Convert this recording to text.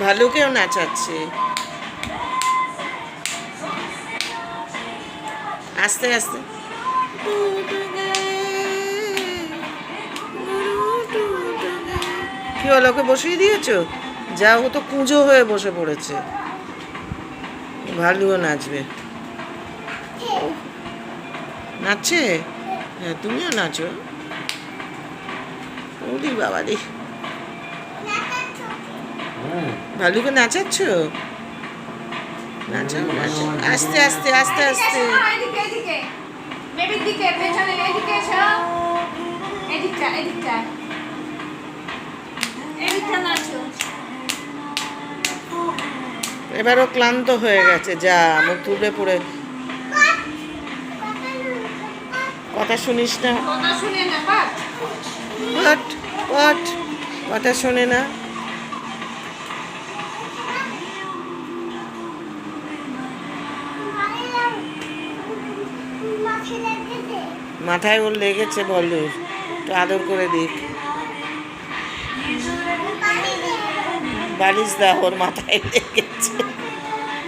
ভালুকেও নাচাচ্ছে। আস্তে আস্তে। কি হলো, ওকে বসিয়ে দিয়েছো? যা, ও তো কুঁজো হয়ে বসে পড়েছে। ভালুও নাচবে। নাচছে? হ্যাঁ, তুমিও নাচো। ওরে বাবা রে, ভালুকে নাচাচ্ছ? নাচাও নাচাও, আস্তে আস্তে আস্তে আস্তে। এবারও ক্লান্ত হয়ে গেছে, যা মুখ তুলে পড়ে। কথা শুনিস না? পট পট, কথা শোনে না। মাথায় ওর লেগেছে, বলো একটু আদর করে দিক। বালিশ দাও, ওর মাথায় লেগেছে।